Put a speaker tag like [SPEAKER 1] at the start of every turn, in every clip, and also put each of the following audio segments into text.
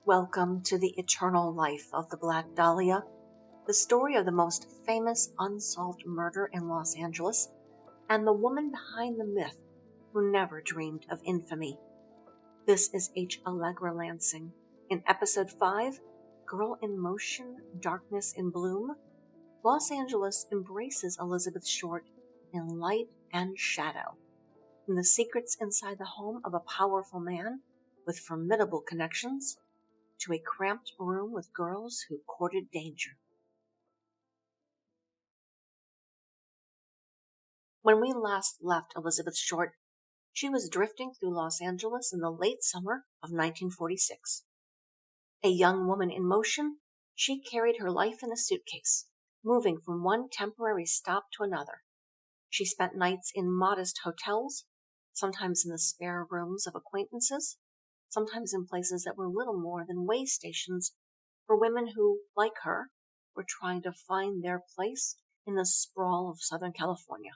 [SPEAKER 1] Welcome to the eternal life of the Black Dahlia, the story of the most famous unsolved murder in Los Angeles, and the woman behind the myth who never dreamed of infamy. This is Allegra Lansing. In Episode 5, Girl in Motion, Darkness in Bloom, Los Angeles embraces Elizabeth Short in light and shadow, from the secrets inside the home of a powerful man with formidable connections to a cramped room with girls who courted danger. When we last left Elizabeth Short, she was drifting through Los Angeles in the late summer of 1946. A young woman in motion, she carried her life in a suitcase, moving from one temporary stop to another. She spent nights in modest hotels, sometimes in the spare rooms of acquaintances, sometimes in places that were little more than way stations for women who, like her, were trying to find their place in the sprawl of Southern California.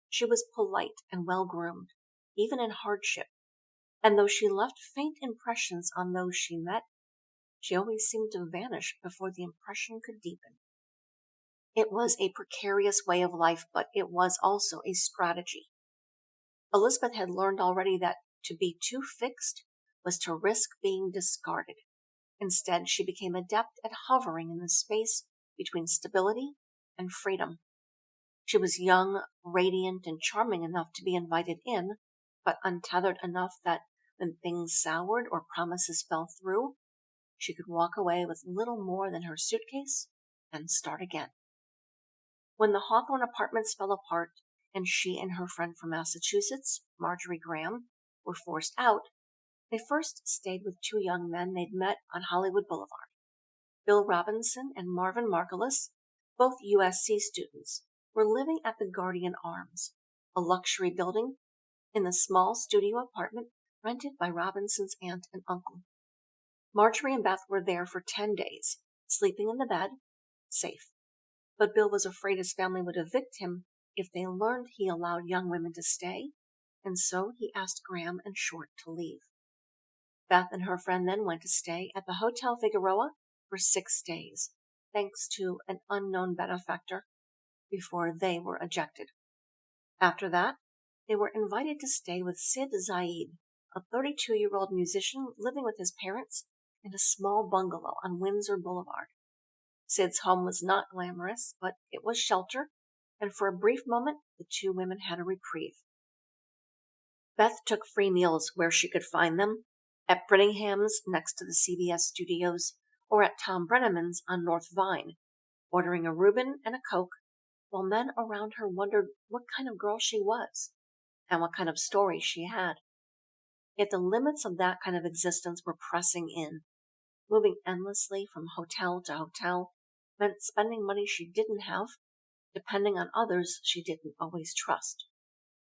[SPEAKER 1] She was polite and well-groomed, even in hardship, and though she left faint impressions on those she met, she always seemed to vanish before the impression could deepen. It was a precarious way of life, but it was also a strategy. Elizabeth had learned already that to be too fixed was to risk being discarded. Instead, she became adept at hovering in the space between stability and freedom. She was young, radiant, and charming enough to be invited in, but untethered enough that when things soured or promises fell through, she could walk away with little more than her suitcase and start again. When the Hawthorne apartments fell apart and she and her friend from Massachusetts, Marjorie, were forced out, they first stayed with two young men they'd met on Hollywood Boulevard. Bill Robinson and Marvin Margolis, both USC students, were living at the Guardian Arms, a luxury building in the small studio apartment rented by Robinson's aunt and uncle. Marjorie and Beth were there for 10 days, sleeping in the bed, safe. But Bill was afraid his family would evict him if they learned he allowed young women to stay, and so he asked Graham and Short to leave. Beth and her friend then went to stay at the Hotel Figueroa for 6 days, thanks to an unknown benefactor, before they were ejected. After that, they were invited to stay with Sid Zaid, a 32-year-old musician living with his parents in a small bungalow on Windsor Boulevard. Sid's home was not glamorous, but it was shelter, and for a brief moment, the two women had a reprieve. Beth took free meals where she could find them, at Brittingham's next to the CBS studios, or at Tom Brenneman's on North Vine, ordering a Reuben and a Coke, while men around her wondered what kind of girl she was, and what kind of story she had. Yet the limits of that kind of existence were pressing in. Moving endlessly from hotel to hotel meant spending money she didn't have, depending on others she didn't always trust.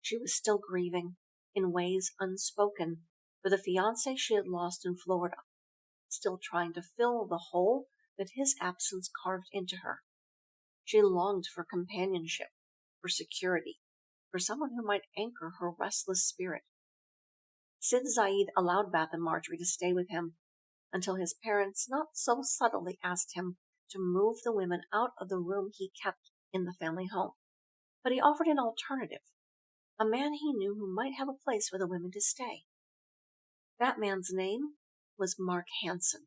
[SPEAKER 1] She was still grieving, in ways unspoken, for the fiancé she had lost in Florida, still trying to fill the hole that his absence carved into her. She longed for companionship, for security, for someone who might anchor her restless spirit. Sid Zaid allowed Beth and Marjorie to stay with him until his parents not so subtly asked him to move the women out of the room he kept in the family home. But he offered an alternative, a man he knew who might have a place for the women to stay. That man's name was Mark Hansen.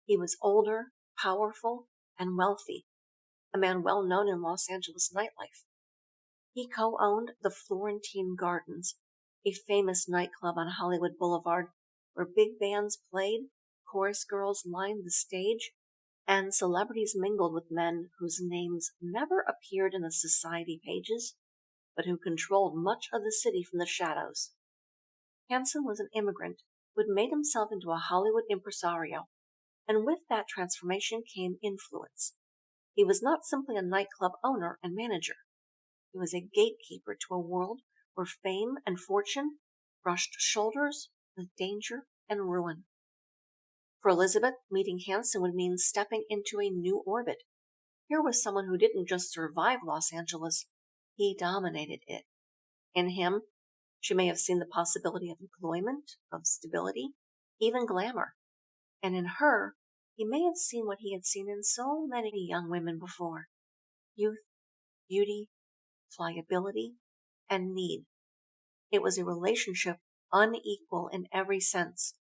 [SPEAKER 1] He was older, powerful, and wealthy, a man well known in Los Angeles nightlife. He co-owned the Florentine Gardens, a famous nightclub on Hollywood Boulevard where big bands played, chorus girls lined the stage, and celebrities mingled with men whose names never appeared in the society pages, but who controlled much of the city from the shadows. Hansen was an immigrant who had made himself into a Hollywood impresario, and with that transformation came influence. He was not simply a nightclub owner and manager. He was a gatekeeper to a world where fame and fortune brushed shoulders with danger and ruin. For Elizabeth, meeting Hansen would mean stepping into a new orbit. Here was someone who didn't just survive Los Angeles, he dominated it. In him, she may have seen the possibility of employment, of stability, even glamour. and in her he may have seen what he had seen in so many young women before: youth, beauty, pliability, and need. It was a relationship unequal in every sense,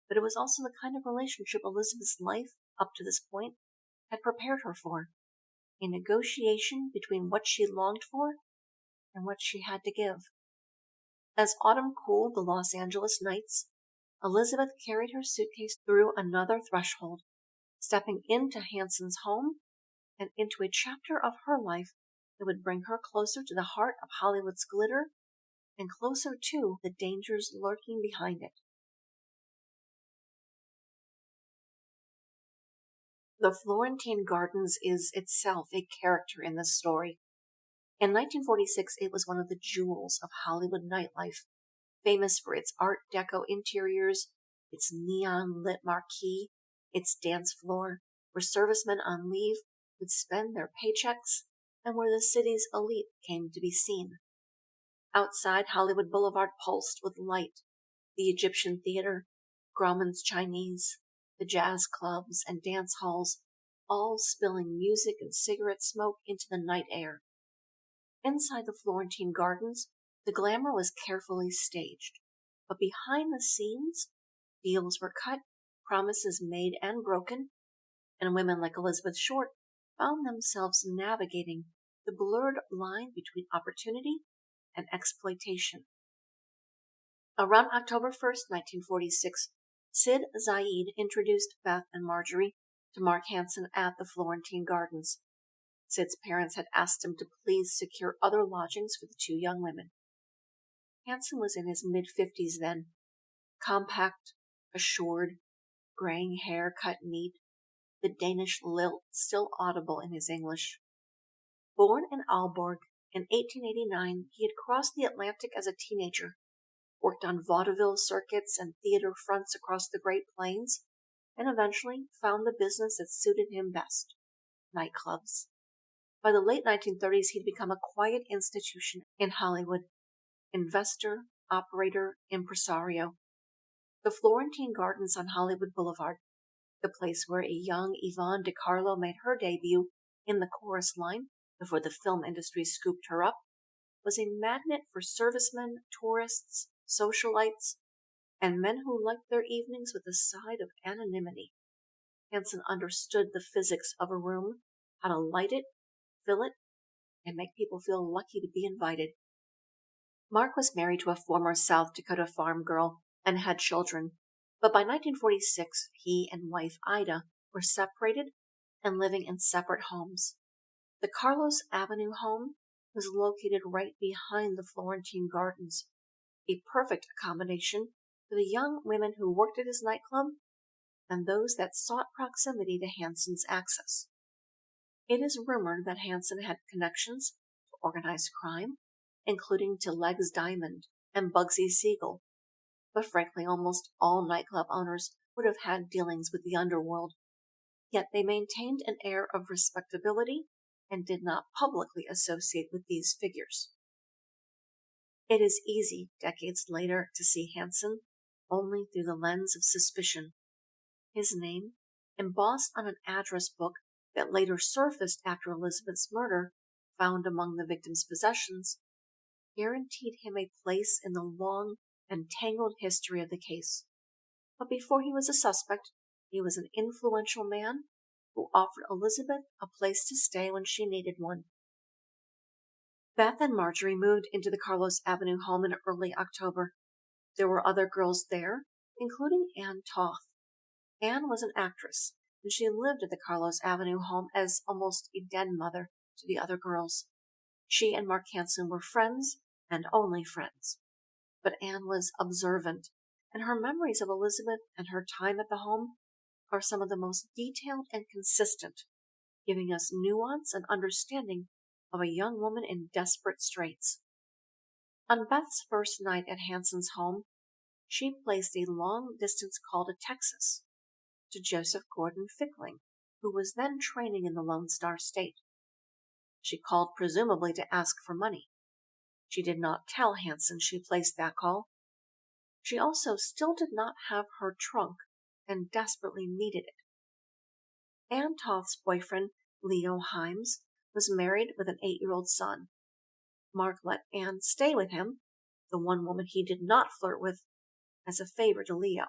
[SPEAKER 1] but it was also the kind of relationship Elizabeth's life, up to this point, had prepared her for, a negotiation between what she longed for and what she had to give. As autumn cooled the Los Angeles nights, Elizabeth carried her suitcase through another threshold, stepping into Hansen's home and into a chapter of her life that would bring her closer to the heart of Hollywood's glitter and closer to the dangers lurking behind it. The Florentine Gardens is itself a character in this story. In 1946, it was one of the jewels of Hollywood nightlife, famous for its Art Deco interiors, its neon-lit marquee, its dance floor, where servicemen on leave would spend their paychecks, and where the city's elite came to be seen. Outside, Hollywood Boulevard pulsed with light: the Egyptian Theater, Grauman's Chinese, the jazz clubs and dance halls, all spilling music and cigarette smoke into the night air. Inside the Florentine Gardens, the glamour was carefully staged, but behind the scenes, deals were cut, promises made and broken, and women like Elizabeth Short found themselves navigating the blurred line between opportunity and exploitation. Around October 1st, 1946, Sid Zaid introduced Beth and Marjorie to Mark Hansen at the Florentine Gardens. Sid's parents had asked him to please secure other lodgings for the two young women. Hansen was in his mid-50s then, compact, assured, graying hair cut neat, the Danish lilt still audible in his English. Born in Aalborg in 1889, he had crossed the Atlantic as a teenager, worked on vaudeville circuits and theater fronts across the Great Plains, and eventually found the business that suited him best: nightclubs. By the late 1930s, he'd become a quiet institution in Hollywood: investor, operator, impresario. The Florentine Gardens on Hollywood Boulevard, the place where a young Yvonne DiCarlo made her debut in the chorus line before the film industry scooped her up, was a magnet for servicemen, tourists, socialites, and men who liked their evenings with a side of anonymity. Hansen understood the physics of a room, how to light it, fill it, and make people feel lucky to be invited. Mark was married to a former South Dakota farm girl and had children, but by 1946 he and wife Ida were separated and living in separate homes. The Carlos Avenue home was located right behind the Florentine Gardens, a perfect accommodation for the young women who worked at his nightclub and those that sought proximity to Hansen's access. It is rumored that Hansen had connections to organized crime, including to Legs Diamond and Bugsy Siegel, but frankly almost all nightclub owners would have had dealings with the underworld, yet they maintained an air of respectability and did not publicly associate with these figures. It is easy, decades later, to see Hansen only through the lens of suspicion. His name, embossed on an address book that later surfaced after Elizabeth's murder, found among the victim's possessions, guaranteed him a place in the long and tangled history of the case. But before he was a suspect, he was an influential man who offered Elizabeth a place to stay when she needed one. Beth and Marjorie moved into the Carlos Avenue home in early October. There were other girls there, including Anne Toth. Anne was an actress, and she lived at the Carlos Avenue home as almost a den mother to the other girls. She and Mark Hansen were friends, and only friends. But Anne was observant, and her memories of Elizabeth and her time at the home are some of the most detailed and consistent, giving us nuance and understanding of a young woman in desperate straits. On Beth's first night at Hansen's home, she placed a long-distance call to Texas, to Joseph Gordon Fickling, who was then training in the Lone Star State. She called presumably to ask for money. She did not tell Hansen she placed that call. She also still did not have her trunk, and desperately needed it. Ann Toth's boyfriend, Leo Himes, was married with an 8-year-old son. Mark let Ann stay with him, the one woman he did not flirt with, as a favor to Leo.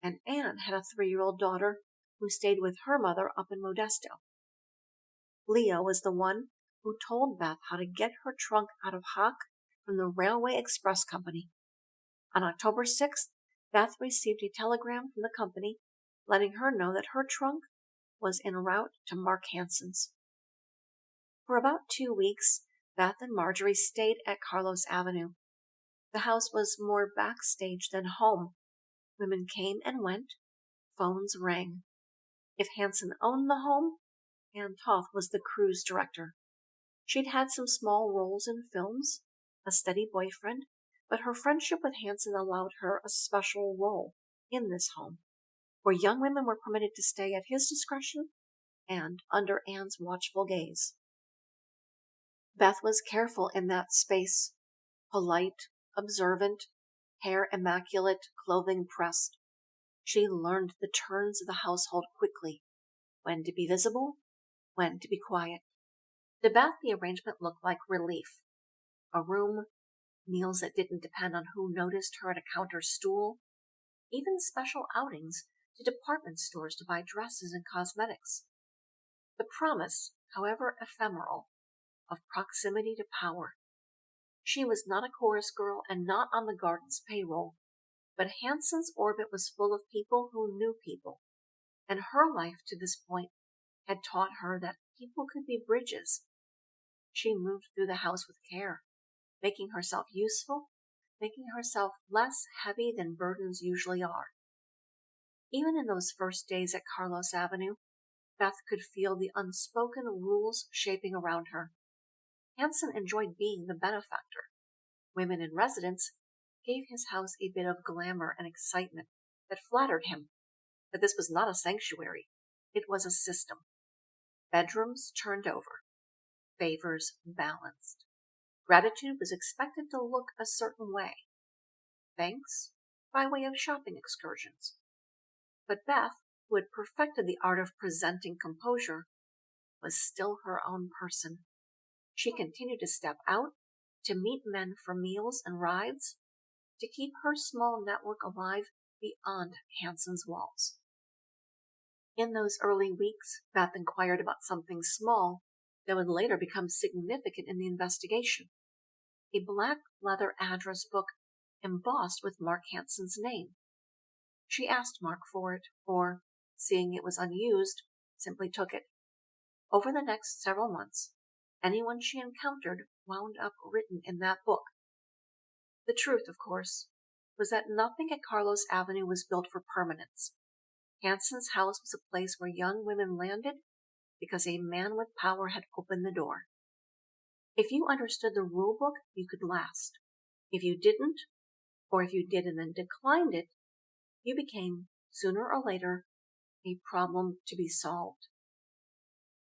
[SPEAKER 1] And Ann had a 3-year-old daughter who stayed with her mother up in Modesto. Leo was the one who told Beth how to get her trunk out of hock from the Railway Express Company. On October 6th, Beth received a telegram from the company letting her know that her trunk was en route to Mark Hansen's. For about 2 weeks, Beth and Marjorie stayed at Carlos Avenue. The house was more backstage than home. Women came and went. Phones rang. If Hansen owned the home, Ann Toth was the cruise director. She'd had some small roles in films, a steady boyfriend, but her friendship with Hansen allowed her a special role in this home, where young women were permitted to stay at his discretion and under Ann's watchful gaze. Beth was careful in that space, polite, observant, hair immaculate, clothing pressed. She learned the turns of the household quickly, when to be visible, when to be quiet. To Beth, the arrangement looked like relief. A room, meals that didn't depend on who noticed her at a counter stool, even special outings to department stores to buy dresses and cosmetics. The promise, however ephemeral, of proximity to power. She was not a chorus girl and not on the garden's payroll, but Hansen's orbit was full of people who knew people, and her life to this point had taught her that people could be bridges. She moved through the house with care, making herself useful, making herself less heavy than burdens usually are. Even in those first days at Carlos Avenue, Beth could feel the unspoken rules shaping around her. Hansen enjoyed being the benefactor. Women in residence gave his house a bit of glamour and excitement that flattered him. But this was not a sanctuary. It was a system. Bedrooms turned over. Favors balanced. Gratitude was expected to look a certain way. Thanks by way of shopping excursions. But Beth, who had perfected the art of presenting composure, was still her own person. She continued to step out, to meet men for meals and rides, to keep her small network alive beyond Hansen's walls. In those early weeks, Beth inquired about something small that would later become significant in the investigation. A black leather address book embossed with Mark Hansen's name. She asked Mark for it, or, seeing it was unused, simply took it. Over the next several months, anyone she encountered wound up written in that book. The truth, of course, was that nothing at Carlos Avenue was built for permanence. Hansen's house was a place where young women landed because a man with power had opened the door. If you understood the rule book, you could last. If you didn't, or if you did and then declined it, you became, sooner or later, a problem to be solved.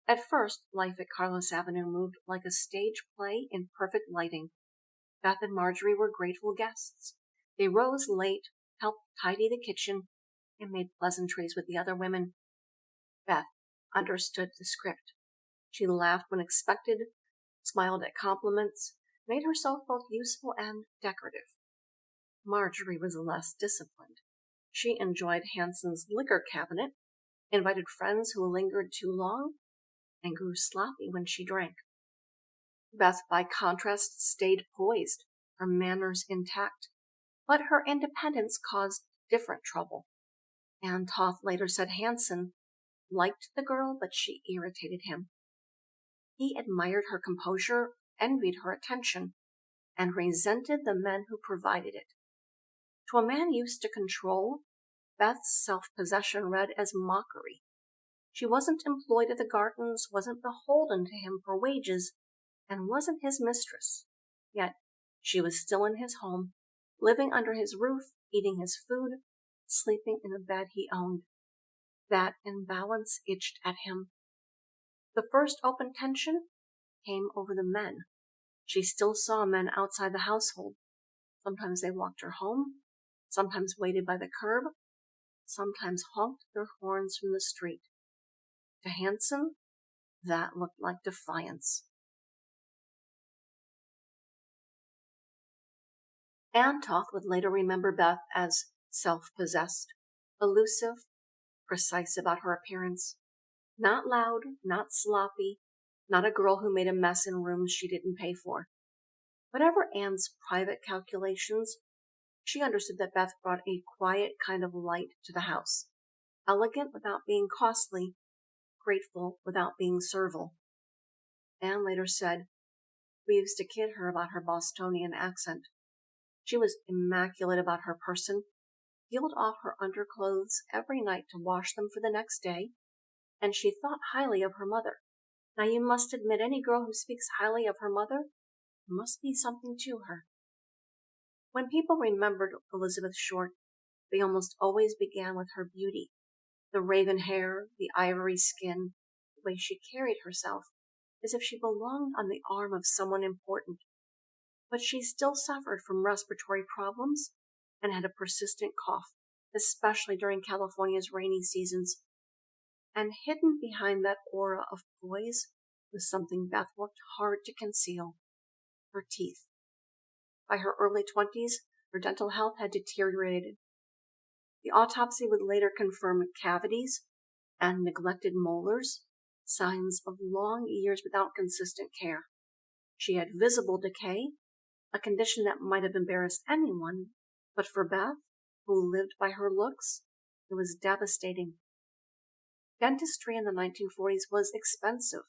[SPEAKER 1] At first, life at Carlos Avenue moved like a stage play in perfect lighting. Beth and Marjorie were grateful guests. They rose late, helped tidy the kitchen, and made pleasantries with the other women. Beth understood the script. She laughed when expected, smiled at compliments, made herself both useful and decorative. Marjorie was less disciplined. She enjoyed Hansen's liquor cabinet, invited friends who lingered too long, and grew sloppy when she drank. Beth, by contrast, stayed poised, her manners intact, but her independence caused different trouble. Ann Toth later said Hansen liked the girl, but she irritated him. He admired her composure, envied her attention, and resented the men who provided it. To a man used to control, Beth's self-possession read as mockery. She wasn't employed at the gardens, wasn't beholden to him for wages, and wasn't his mistress. Yet she was still in his home, living under his roof, eating his food, sleeping in a bed he owned. That imbalance itched at him. The first open tension came over the men. She still saw men outside the household. Sometimes they walked her home, sometimes waited by the curb, sometimes honked their horns from the street. To Hansen, that looked like defiance. Anne Toth would later remember Beth as self-possessed, elusive, precise about her appearance. Not loud, not sloppy, not a girl who made a mess in rooms she didn't pay for. Whatever Anne's private calculations, she understood that Beth brought a quiet kind of light to the house, elegant without being costly, grateful without being servile. Anne later said, "We used to kid her about her Bostonian accent. She was immaculate about her person, peeled off her underclothes every night to wash them for the next day, and she thought highly of her mother. Now you must admit any girl who speaks highly of her mother must be something to her." When people remembered Elizabeth Short, they almost always began with her beauty, the raven hair, the ivory skin, the way she carried herself, as if she belonged on the arm of someone important. But she still suffered from respiratory problems and had a persistent cough, especially during California's rainy seasons. And hidden behind that aura of poise was something Beth worked hard to conceal: her teeth. By her early 20s, her dental health had deteriorated. The autopsy would later confirm cavities and neglected molars, signs of long years without consistent care. She had visible decay, a condition that might have embarrassed anyone, but for Beth, who lived by her looks, it was devastating. Dentistry in the 1940s was expensive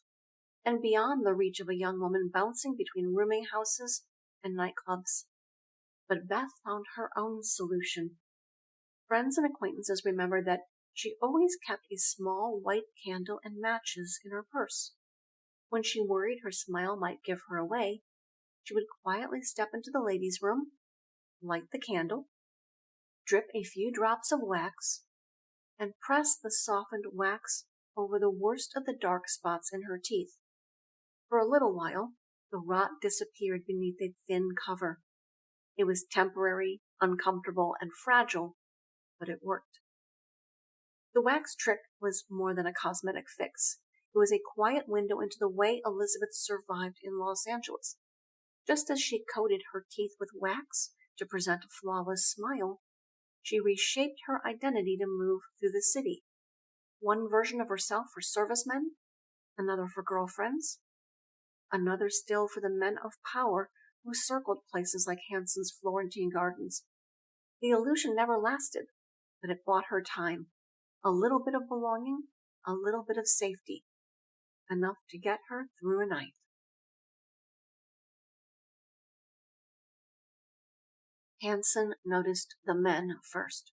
[SPEAKER 1] and beyond the reach of a young woman bouncing between rooming houses and nightclubs. But Beth found her own solution. Friends and acquaintances remembered that she always kept a small white candle and matches in her purse. When she worried her smile might give her away, she would quietly step into the ladies' room, light the candle, drip a few drops of wax, and press the softened wax over the worst of the dark spots in her teeth. For a little while, the rot disappeared beneath a thin cover. It was temporary, uncomfortable, and fragile, but it worked. The wax trick was more than a cosmetic fix. It was a quiet window into the way Elizabeth survived in Los Angeles. Just as she coated her teeth with wax to present a flawless smile, she reshaped her identity to move through the city. One version of herself for servicemen, another for girlfriends, another still for the men of power who circled places like Hansen's Florentine Gardens. The illusion never lasted, but it bought her time. A little bit of belonging, a little bit of safety, enough to get her through a night. Hansen noticed the men first.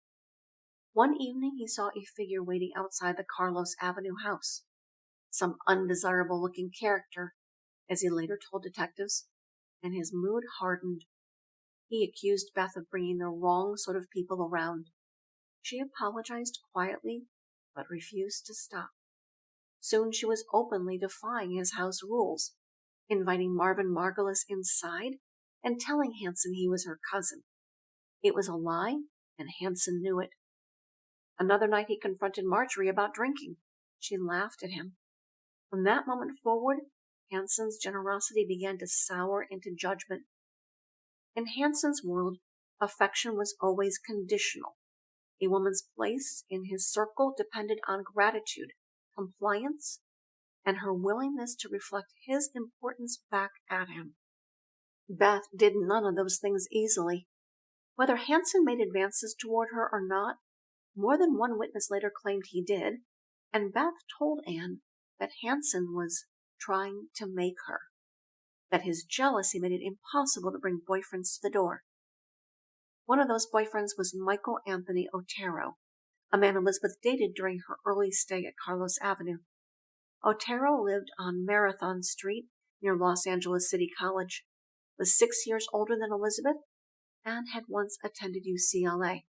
[SPEAKER 1] One evening he saw a figure waiting outside the Carlos Avenue house. Some undesirable-looking character, as he later told detectives, and his mood hardened. He accused Beth of bringing the wrong sort of people around. She apologized quietly, but refused to stop. Soon she was openly defying his house rules, inviting Marvin Margolis inside and telling Hansen he was her cousin. It was a lie, and Hansen knew it. Another night he confronted Marjorie about drinking. She laughed at him. From that moment forward, Hansen's generosity began to sour into judgment. In Hansen's world, affection was always conditional. A woman's place in his circle depended on gratitude, compliance, and her willingness to reflect his importance back at him. Beth did none of those things easily. Whether Hansen made advances toward her or not, more than one witness later claimed he did, and Beth told Anne that Hansen was trying to make her, that his jealousy made it impossible to bring boyfriends to the door. One of those boyfriends was Michael Anthony Otero, a man Elizabeth dated during her early stay at Carlos Avenue. Otero lived on Marathon Street near Los Angeles City College, was 6 years older than Elizabeth, and had once attended UCLA.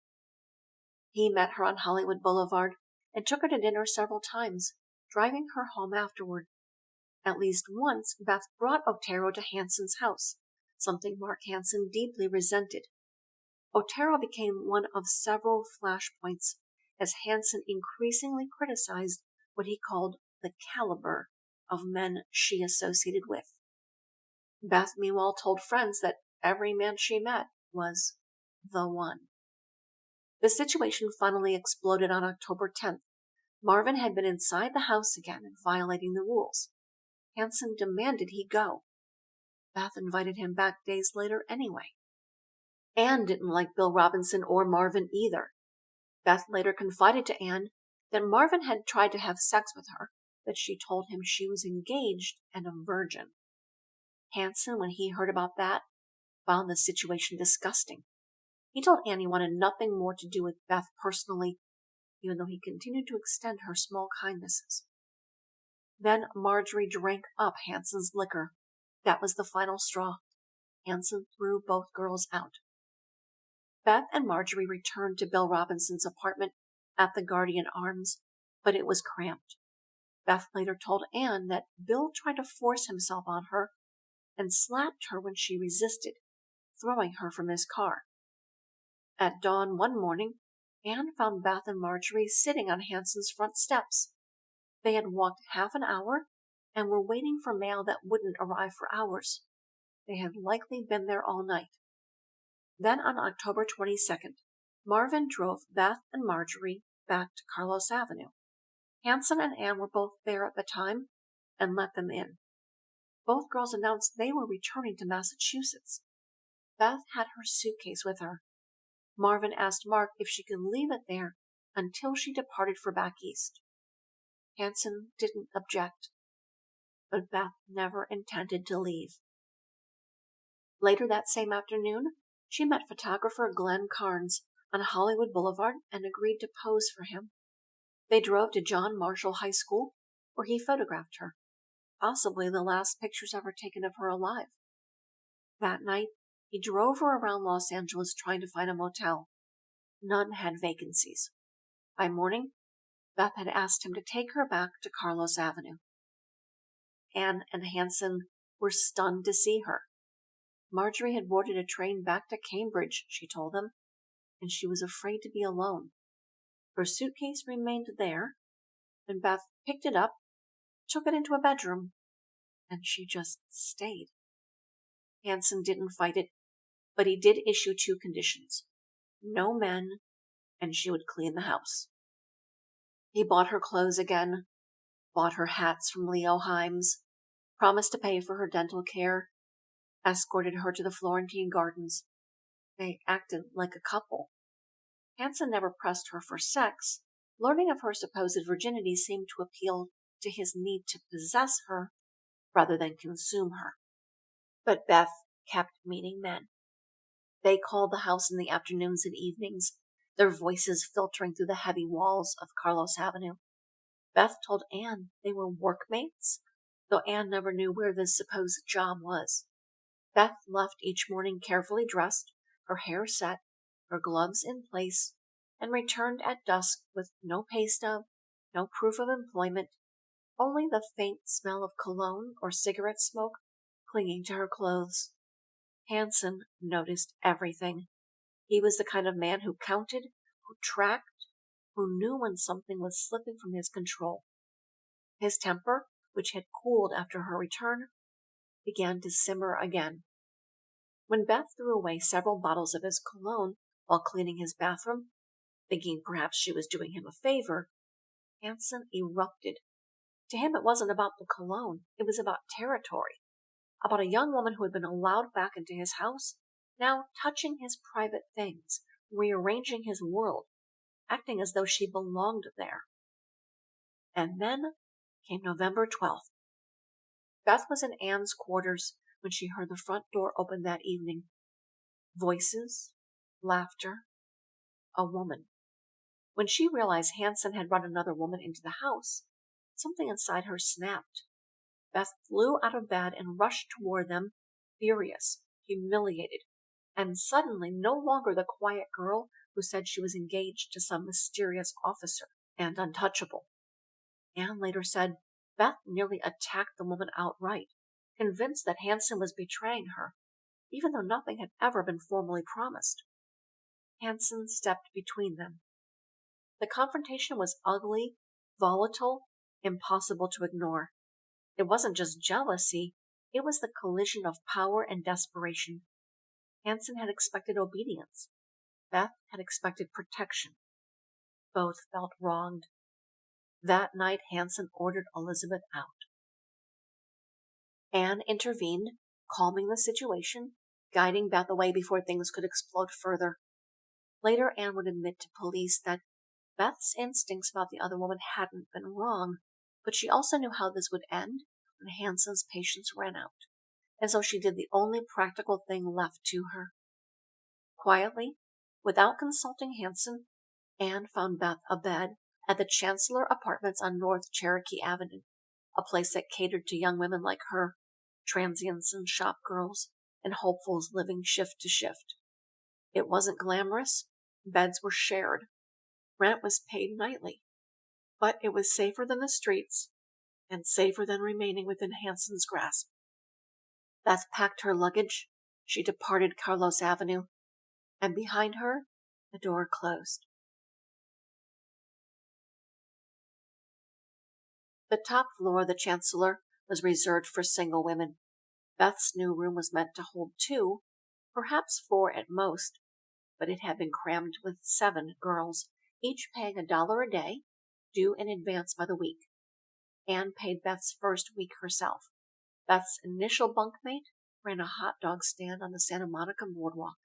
[SPEAKER 1] He met her on Hollywood Boulevard and took her to dinner several times, driving her home afterward. At least once, Beth brought Otero to Hansen's house, something Mark Hansen deeply resented. Otero became one of several flashpoints as Hansen increasingly criticized what he called the caliber of men she associated with. Beth meanwhile told friends that every man she met was the one. The situation finally exploded on October 10th. Marvin had been inside the house again and violating the rules. Hansen demanded he go. Beth invited him back days later anyway. Anne didn't like Bill Robinson or Marvin either. Beth later confided to Anne that Marvin had tried to have sex with her, but she told him she was engaged and a virgin. Hansen, when he heard about that, found the situation disgusting. He told Anne he wanted nothing more to do with Beth personally, even though he continued to extend her small kindnesses. Then Marjorie drank up Hansen's liquor. That was the final straw. Hansen threw both girls out. Beth and Marjorie returned to Bill Robinson's apartment at the Guardian Arms, but it was cramped. Beth later told Anne that Bill tried to force himself on her and slapped her when she resisted, throwing her from his car. At dawn one morning, Anne found Beth and Marjorie sitting on Hansen's front steps. They had walked half an hour and were waiting for mail that wouldn't arrive for hours. They had likely been there all night. Then on October 22nd, Marvin drove Beth and Marjorie back to Carlos Avenue. Hansen and Anne were both there at the time and let them in. Both girls announced they were returning to Massachusetts. Beth had her suitcase with her. Marvin asked Mark if she could leave it there until she departed for back east. Hansen didn't object, but Beth never intended to leave. Later that same afternoon, she met photographer Glenn Carnes on Hollywood Boulevard and agreed to pose for him. They drove to John Marshall High School, where he photographed her, possibly the last pictures ever taken of her alive. That night, he drove her around Los Angeles trying to find a motel. None had vacancies. By morning, Beth had asked him to take her back to Carlos Avenue. Anne and Hansen were stunned to see her. Marjorie had boarded a train back to Cambridge, she told them, and she was afraid to be alone. Her suitcase remained there, and Beth picked it up, took it into a bedroom, and she just stayed. Hansen didn't fight it, but he did issue 2 conditions. No men, and she would clean the house. He bought her clothes again, bought her hats from Leo Himes, promised to pay for her dental care, escorted her to the Florentine Gardens. They acted like a couple. Hansen never pressed her for sex. Learning of her supposed virginity seemed to appeal to his need to possess her rather than consume her. But Beth kept meeting men. They called the house in the afternoons and evenings, their voices filtering through the heavy walls of Carlos Avenue. Beth told Anne they were workmates, though Anne never knew where this supposed job was. Beth left each morning carefully dressed, her hair set, her gloves in place, and returned at dusk with no pay stub, no proof of employment, only the faint smell of cologne or cigarette smoke clinging to her clothes. Hansen noticed everything. He was the kind of man who counted, who tracked, who knew when something was slipping from his control. His temper, which had cooled after her return, began to simmer again. When Beth threw away several bottles of his cologne while cleaning his bathroom, thinking perhaps she was doing him a favor, Hansen erupted. To him, it wasn't about the cologne. It was about territory, about a young woman who had been allowed back into his house, now touching his private things, rearranging his world, acting as though she belonged there. And then came November 12th. Beth was in Anne's quarters when she heard the front door open that evening. Voices, laughter, a woman. When she realized Hansen had brought another woman into the house, something inside her snapped. Beth flew out of bed and rushed toward them, furious, humiliated, and suddenly no longer the quiet girl who said she was engaged to some mysterious officer and untouchable. Anne later said Beth nearly attacked the woman outright, convinced that Hansen was betraying her, even though nothing had ever been formally promised. Hansen stepped between them. The confrontation was ugly, volatile, impossible to ignore. It wasn't just jealousy, it was the collision of power and desperation. Hansen had expected obedience. Beth had expected protection. Both felt wronged. That night, Hansen ordered Elizabeth out. Anne intervened, calming the situation, guiding Beth away before things could explode further. Later, Anne would admit to police that Beth's instincts about the other woman hadn't been wrong, but she also knew how this would end when Hansen's patience ran out, and so she did the only practical thing left to her. Quietly, without consulting Hansen, Anne found Beth a bed at the Chancellor Apartments on North Cherokee Avenue, a place that catered to young women like her, transients and shop girls, and hopefuls living shift to shift. It wasn't glamorous. Beds were shared. Rent was paid nightly. But it was safer than the streets, and safer than remaining within Hansen's grasp. Beth packed her luggage. She departed Carlos Avenue, and behind her, the door closed. The top floor of the Chancellor was reserved for single women. Beth's new room was meant to hold 2, perhaps 4 at most, but it had been crammed with 7 girls, each paying $1 a day, due in advance by the week. Anne paid Beth's first week herself. Beth's initial bunkmate ran a hot dog stand on the Santa Monica boardwalk.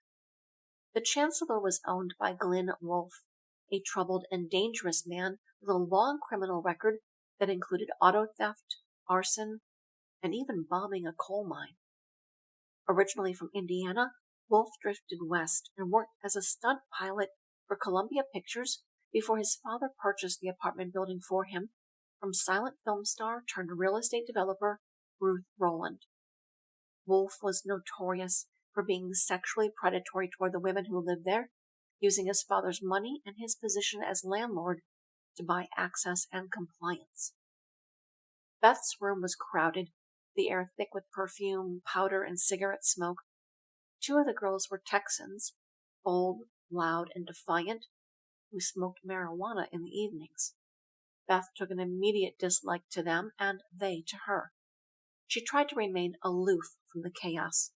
[SPEAKER 1] The Chancellor was owned by Glyn Wolfe, a troubled and dangerous man with a long criminal record that included auto theft, arson, and even bombing a coal mine. Originally from Indiana, Wolfe drifted west and worked as a stunt pilot for Columbia Pictures before his father purchased the apartment building for him from silent film star turned real estate developer Ruth Roland. Wolfe was notorious for being sexually predatory toward the women who lived there, using his father's money and his position as landlord to buy access and compliance. Beth's room was crowded, the air thick with perfume, powder, and cigarette smoke. 2 of the girls were Texans, bold, loud, and defiant, who smoked marijuana in the evenings. Beth took an immediate dislike to them, and they to her. She tried to remain aloof from the chaos,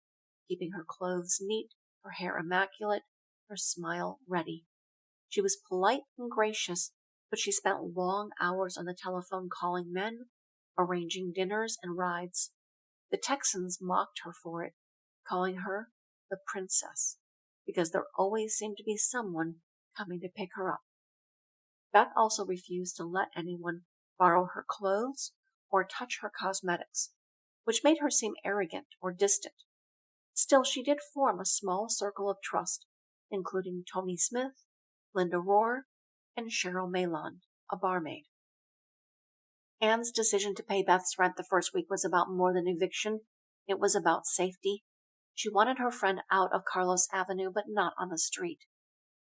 [SPEAKER 1] keeping her clothes neat, her hair immaculate, her smile ready. She was polite and gracious, but she spent long hours on the telephone calling men, arranging dinners and rides. The Texans mocked her for it, calling her the princess, because there always seemed to be someone coming to pick her up. Beth also refused to let anyone borrow her clothes or touch her cosmetics, which made her seem arrogant or distant. Still, she did form a small circle of trust, including Tony Smith, Linda Rohr, and Cheryl Malon, a barmaid. Anne's decision to pay Beth's rent the first week was about more than eviction. It was about safety. She wanted her friend out of Carlos Avenue, but not on the street.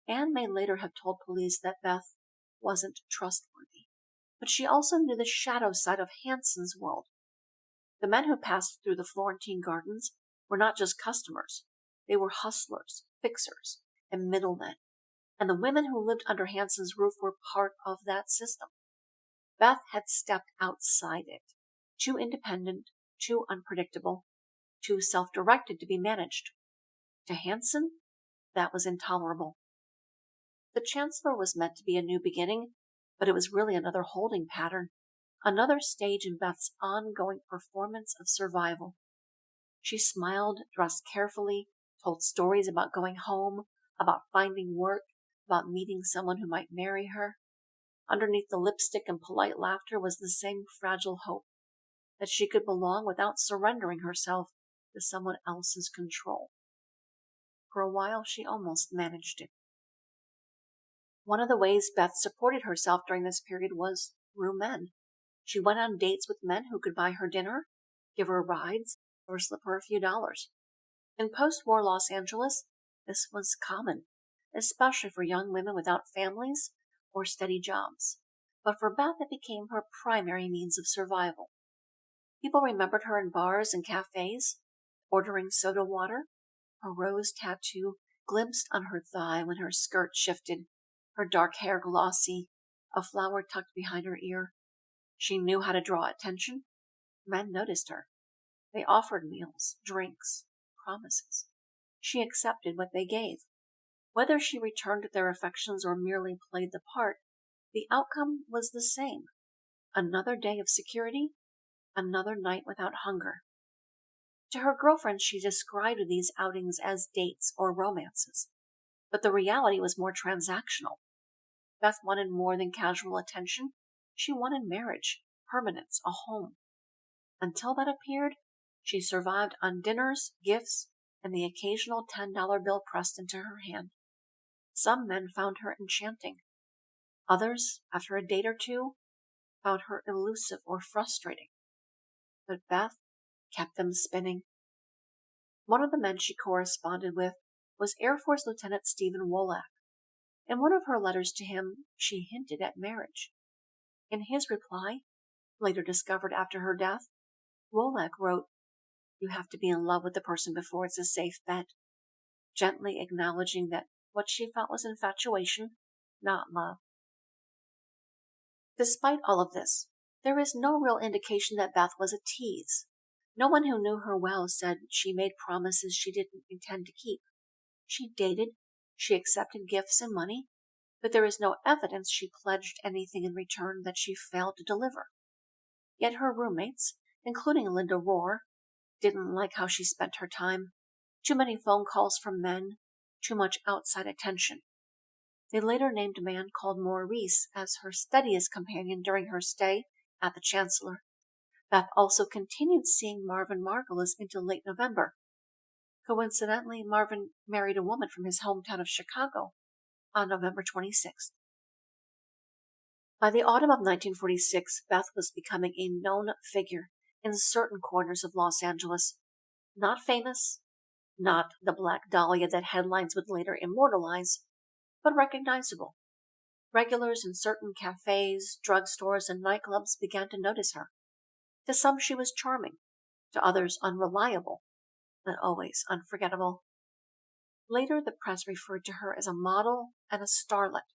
[SPEAKER 1] Anne may later have told police that Beth wasn't trustworthy, but she also knew the shadow side of Hansen's world. The men who passed through the Florentine Gardens were not just customers. They were hustlers, fixers, and middlemen. And the women who lived under Hansen's roof were part of that system. Beth had stepped outside it, too independent, too unpredictable, too self-directed to be managed. To Hansen, that was intolerable. The Chancellor was meant to be a new beginning, but it was really another holding pattern, another stage in Beth's ongoing performance of survival. She smiled, dressed carefully, told stories about going home, about finding work, about meeting someone who might marry her. Underneath the lipstick and polite laughter was the same fragile hope that she could belong without surrendering herself to someone else's control. For a while, she almost managed it. One of the ways Beth supported herself during this period was through men. She went on dates with men who could buy her dinner, give her rides, or slip her a few dollars. In post-war Los Angeles, this was common, especially for young women without families or steady jobs. But for Beth, it became her primary means of survival. People remembered her in bars and cafes, ordering soda water, her rose tattoo glimpsed on her thigh when her skirt shifted, her dark hair glossy, a flower tucked behind her ear. She knew how to draw attention. Men noticed her. They offered meals, drinks, promises. She accepted what they gave. Whether she returned their affections or merely played the part, the outcome was the same. Another day of security, another night without hunger. To her girlfriends, she described these outings as dates or romances, but the reality was more transactional. Beth wanted more than casual attention. She wanted marriage, permanence, a home. Until that appeared, she survived on dinners, gifts, and the occasional $10 bill pressed into her hand. Some men found her enchanting. Others, after a date or two, found her elusive or frustrating. But Beth kept them spinning. One of the men she corresponded with was Air Force Lieutenant Stephen Wolak. In one of her letters to him, she hinted at marriage. In his reply, later discovered after her death, Wolak wrote, "You have to be in love with the person before it's a safe bet," gently acknowledging that what she felt was infatuation, not love. Despite all of this, there is no real indication that Beth was a tease. No one who knew her well said she made promises she didn't intend to keep. She dated, she accepted gifts and money, but there is no evidence she pledged anything in return that she failed to deliver. Yet her roommates, including Linda Rohr, didn't like how she spent her time. Too many phone calls from men, too much outside attention. They later named a man called Maurice as her steadiest companion during her stay at the Chancellor. Beth also continued seeing Marvin Margolis into late November. Coincidentally, Marvin married a woman from his hometown of Chicago on November 26th. By the autumn of 1946, Beth was becoming a known figure in certain corners of Los Angeles. Not famous, not the Black Dahlia that headlines would later immortalize, but recognizable. Regulars in certain cafes, drugstores, and nightclubs began to notice her. To some she was charming, to others unreliable, but always unforgettable. Later, the press referred to her as a model and a starlet.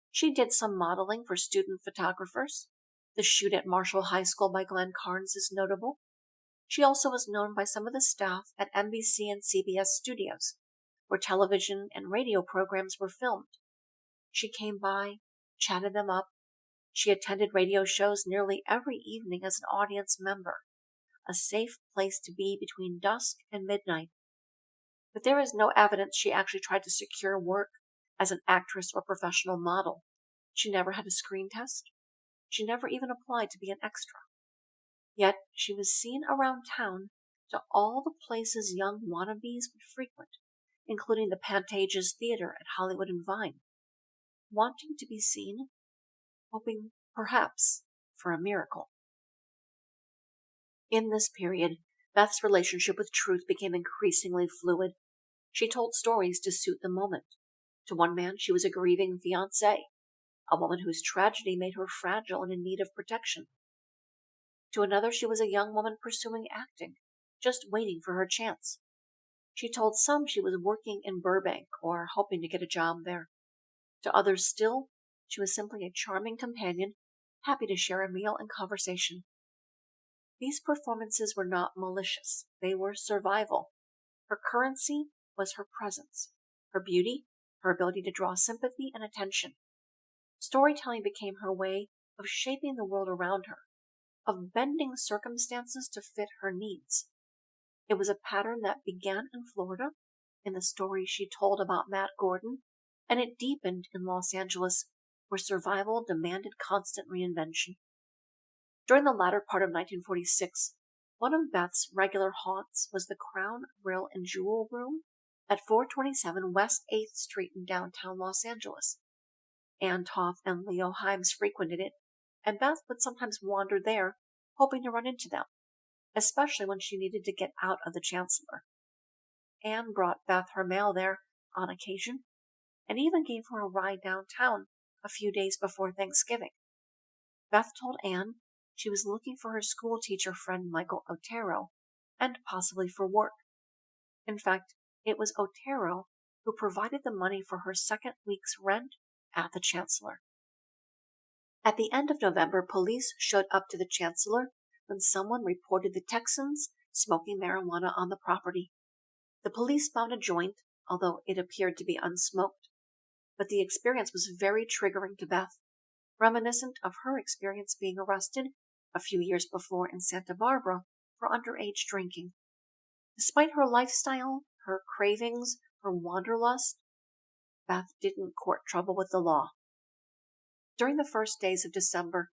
[SPEAKER 1] She did some modeling for student photographers. The shoot at Marshall High School by Glenn Carnes is notable. She also was known by some of the staff at NBC and CBS studios, where television and radio programs were filmed. She came by, chatted them up. She attended radio shows nearly every evening as an audience member, a safe place to be between dusk and midnight. But there is no evidence she actually tried to secure work as an actress or professional model. She never had a screen test. She never even applied to be an extra. Yet she was seen around town to all the places young wannabes would frequent, including the Pantages Theater at Hollywood and Vine, wanting to be seen, hoping perhaps for a miracle. In this period, Beth's relationship with truth became increasingly fluid. She told stories to suit the moment. To one man, she was a grieving fiancée, a woman whose tragedy made her fragile and in need of protection. To another, she was a young woman pursuing acting, just waiting for her chance. She told some she was working in Burbank or hoping to get a job there. To others still, she was simply a charming companion, happy to share a meal and conversation. These performances were not malicious. They were survival. Her currency was her presence, her beauty, her ability to draw sympathy and attention. Storytelling became her way of shaping the world around her, of bending circumstances to fit her needs. It was a pattern that began in Florida, in the story she told about Matt Gordon, and it deepened in Los Angeles, where survival demanded constant reinvention. During the latter part of 1946, one of Beth's regular haunts was the Crown Grill and Jewel Room at 427 West 8th Street in downtown Los Angeles. Ann Toth and Leo Himes frequented it, and Beth would sometimes wander there, hoping to run into them, especially when she needed to get out of the Chancellor. Ann brought Beth her mail there on occasion, and even gave her a ride downtown a few days before Thanksgiving. Beth told Ann she was looking for her school teacher friend Michael Otero, and possibly for work. In fact, it was Otero who provided the money for her second week's rent at the chancellor. At the end of November, police showed up to the chancellor when someone reported the Texans smoking marijuana on the property. The police found a joint, although it appeared to be unsmoked. But the experience was very triggering to Beth, reminiscent of her experience being arrested a few years before in Santa Barbara for underage drinking. Despite her lifestyle, her cravings, her wanderlust, Beth didn't court trouble with the law. During the first days of December,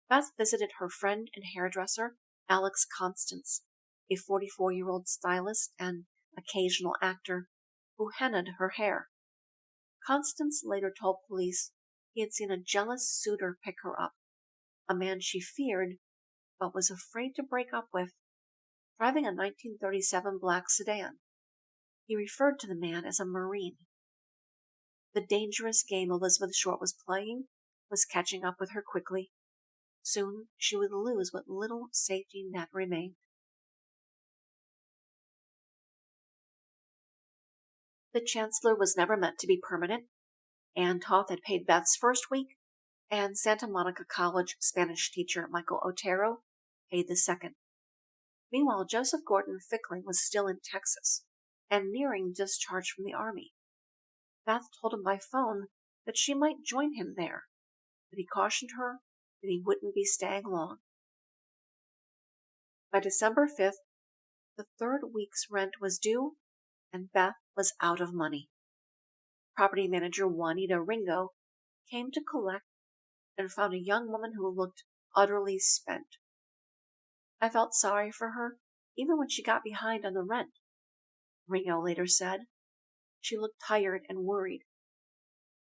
[SPEAKER 1] Beth visited her friend and hairdresser, Alex Constance, a 44-year-old stylist and occasional actor who hennaed her hair. Constance later told police he had seen a jealous suitor pick her up, a man she feared but was afraid to break up with, driving a 1937 black sedan. He referred to the man as a Marine. The dangerous game Elizabeth Short was playing was catching up with her quickly. Soon she would lose what little safety net remained. The chancellor was never meant to be permanent. Ann Toth had paid Beth's first week, and Santa Monica College Spanish teacher Michael Otero paid the second. Meanwhile, Joseph Gordon Fickling was still in Texas and nearing discharge from the Army. Beth told him by phone that she might join him there, but he cautioned her that he wouldn't be staying long. By December 5th, the third week's rent was due, and Beth was out of money. Property manager Juanita Ringo came to collect and found a young woman who looked utterly spent. I felt sorry for her, even when she got behind on the rent, Ringo later said. She looked tired and worried.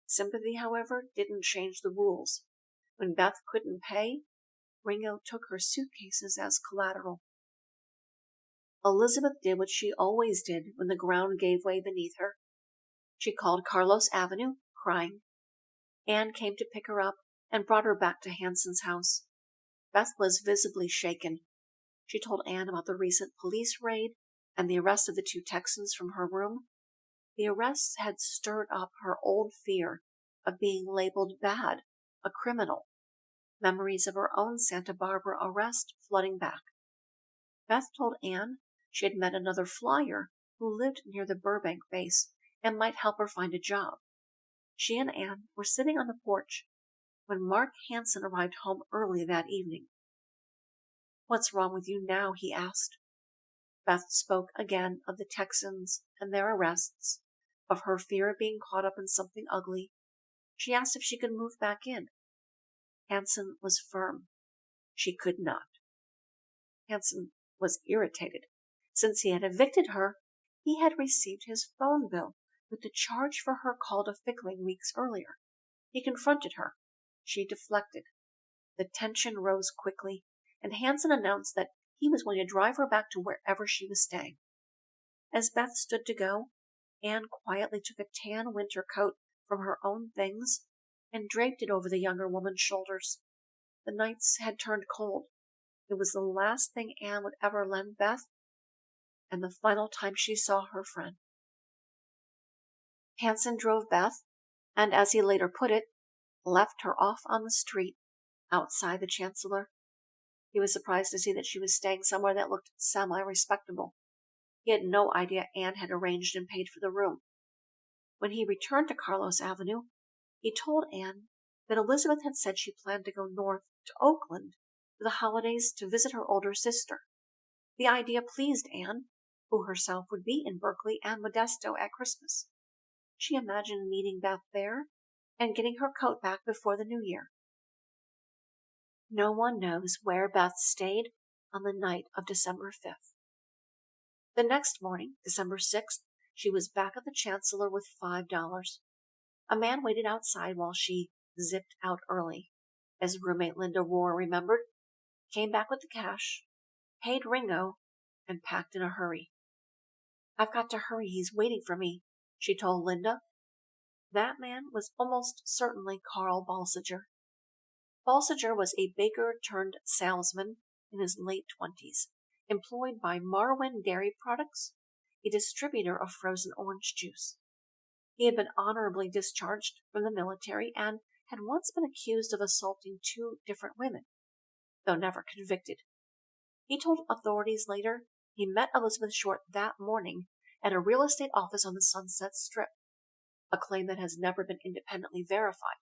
[SPEAKER 1] Sympathy, however, didn't change the rules. When Beth couldn't pay, Ringo took her suitcases as collateral. Elizabeth did what she always did when the ground gave way beneath her. She called Carlos Avenue, crying. Anne came to pick her up and brought her back to Hansen's house. Beth was visibly shaken. She told Anne about the recent police raid and the arrest of the two Texans from her room. The arrests had stirred up her old fear of being labeled bad, a criminal. Memories of her own Santa Barbara arrest flooding back. Beth told Anne she had met another flyer who lived near the Burbank base and might help her find a job. She and Anne were sitting on the porch when Mark Hansen arrived home early that evening. "What's wrong with you now?" he asked. Beth spoke again of the Texans and their arrests, of her fear of being caught up in something ugly. She asked if she could move back in. Hansen was firm. She could not. Hansen was irritated. Since he had evicted her, he had received his phone bill with the charge for her call to Fickling weeks earlier. He confronted her. She deflected. The tension rose quickly, and Hansen announced that he was going to drive her back to wherever she was staying. As Beth stood to go, Anne quietly took a tan winter coat from her own things and draped it over the younger woman's shoulders. The nights had turned cold. It was the last thing Anne would ever lend Beth, and the final time she saw her friend. Hansen drove Beth, and as he later put it, left her off on the street outside the chancellor. He was surprised to see that she was staying somewhere that looked semi-respectable. He had no idea Anne had arranged and paid for the room. When he returned to Carlos Avenue, he told Anne that Elizabeth had said she planned to go north to Oakland for the holidays to visit her older sister. The idea pleased Anne, who herself would be in Berkeley and Modesto at Christmas. She imagined meeting Beth there and getting her coat back before the new year. No one knows where Beth stayed on the night of December 5th. The next morning, December 6th, she was back at the chancellor with $5. A man waited outside while she zipped out early. As roommate Linda Rohr remembered, came back with the cash, paid Ringo, and packed in a hurry. "I've got to hurry, he's waiting for me," she told Linda. That man was almost certainly Carl Balsiger. Balsiger was a baker-turned-salesman in his late 20s, employed by Marwin Dairy Products, a distributor of frozen orange juice. He had been honorably discharged from the military and had once been accused of assaulting 2 different women, though never convicted. He told authorities later he met Elizabeth Short that morning at a real estate office on the Sunset Strip, a claim that has never been independently verified,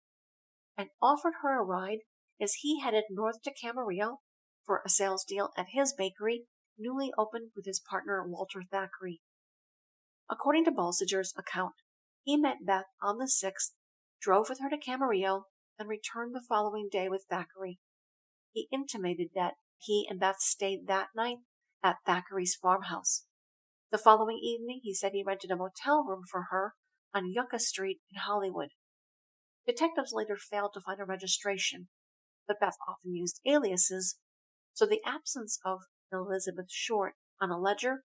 [SPEAKER 1] and offered her a ride as he headed north to Camarillo for a sales deal at his bakery, newly opened with his partner Walter Thackeray. According to Balsinger's account, he met Beth on the 6th, drove with her to Camarillo, and returned the following day with Thackeray. He intimated that he and Beth stayed that night at Thackeray's farmhouse. The following evening, he said he rented a motel room for her on Yucca Street in Hollywood. Detectives later failed to find a registration, but Beth often used aliases, so the absence of Elizabeth Short on a ledger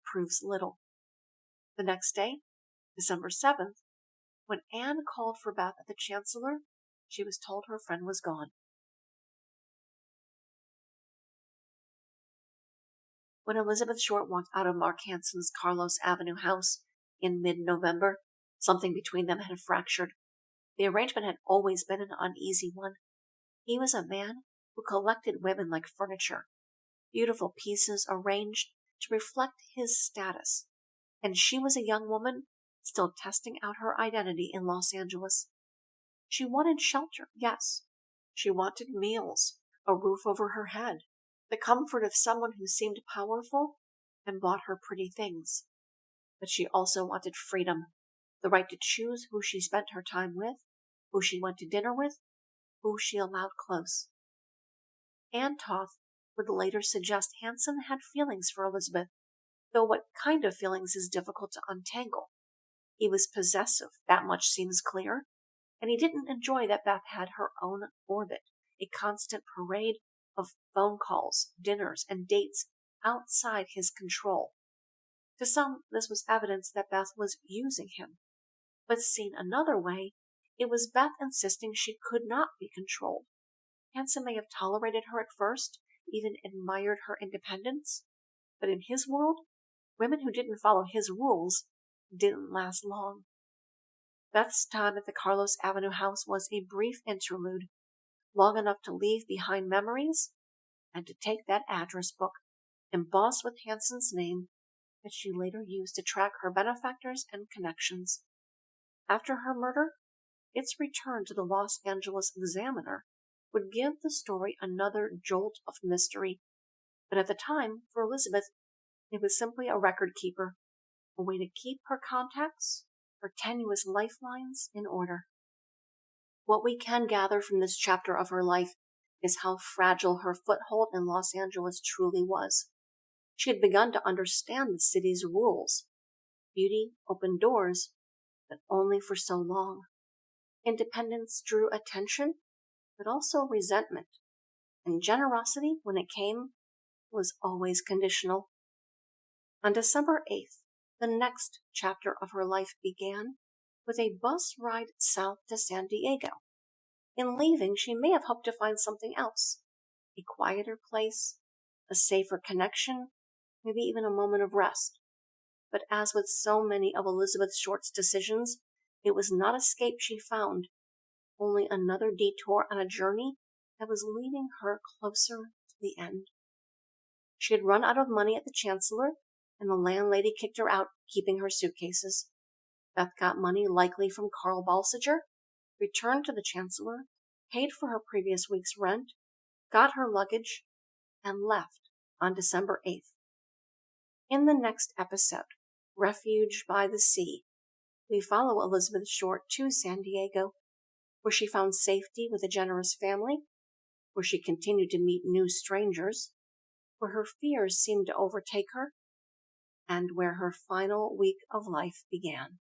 [SPEAKER 1] proves little. The next day, December 7th, when Anne called for Beth at the Chancellor, she was told her friend was gone. When Elizabeth Short walked out of Mark Hansen's Carlos Avenue house in mid-November, something between them had fractured. The arrangement had always been an uneasy one. He was a man who collected women like furniture, beautiful pieces arranged to reflect his status, and she was a young woman still testing out her identity in Los Angeles. She wanted shelter, yes. She wanted meals, a roof over her head, the comfort of someone who seemed powerful and bought her pretty things. But she also wanted freedom, the right to choose who she spent her time with, who she went to dinner with, who she allowed close. Anne Toth would later suggest Hansen had feelings for Elizabeth, though what kind of feelings is difficult to untangle. He was possessive, that much seems clear, and he didn't enjoy that Beth had her own orbit, a constant parade of phone calls, dinners, and dates outside his control. To some, this was evidence that Beth was using him. But seen another way, it was Beth insisting she could not be controlled. Hansen may have tolerated her at first, even admired her independence, but in his world, women who didn't follow his rules didn't last long. Beth's time at the Carlos Avenue house was a brief interlude, long enough to leave behind memories and to take that address book, embossed with Hansen's name, that she later used to track her benefactors and connections. After her murder, its return to the Los Angeles Examiner would give the story another jolt of mystery, but at the time, for Elizabeth, it was simply a record keeper, a way to keep her contacts, her tenuous lifelines, in order. What we can gather from this chapter of her life is how fragile her foothold in Los Angeles truly was. She had begun to understand the city's rules. Beauty opened doors, but only for so long. Independence drew attention, but also resentment. And generosity, when it came, was always conditional. On December 8th, the next chapter of her life began with a bus ride south to San Diego. In leaving, she may have hoped to find something else, a quieter place, a safer connection, maybe even a moment of rest. But as with so many of Elizabeth Short's decisions, it was not escape she found, only another detour on a journey that was leading her closer to the end. She had run out of money at the Chancellor, and the landlady kicked her out, keeping her suitcases. Beth got money, likely from Carl Balsinger, returned to the Chancellor, paid for her previous week's rent, got her luggage, and left on December 8th. In the next episode, Refuge by the Sea, we follow Elizabeth Short to San Diego, where she found safety with a generous family, where she continued to meet new strangers, where her fears seemed to overtake her, and where her final week of life began.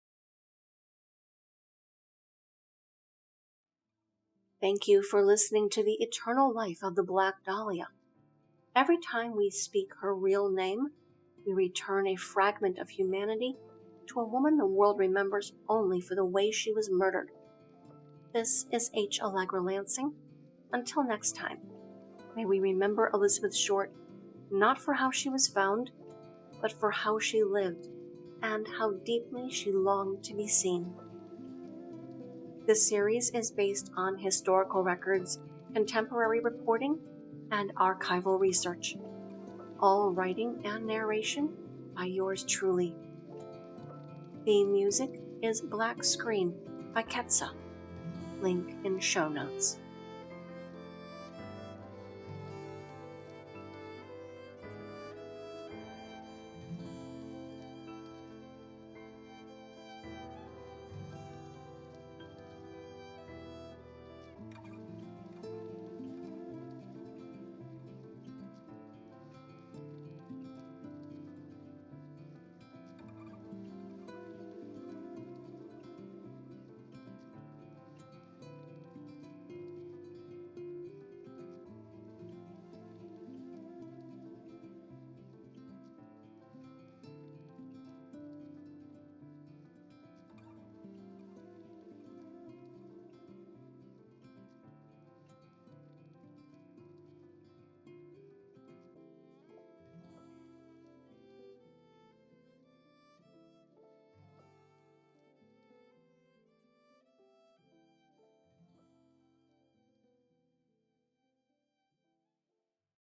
[SPEAKER 1] Thank you for listening to the eternal life of the Black Dahlia. Every time we speak her real name, we return a fragment of humanity to a woman the world remembers only for the way she was murdered. This is H. Allegra Lansing. Until next time, may we remember Elizabeth Short not for how she was found, but for how she lived, and how deeply she longed to be seen. The series is based on historical records, contemporary reporting, and archival research, all writing and narration by yours truly. Theme music is Black Screen by Ketsa. Link in show notes.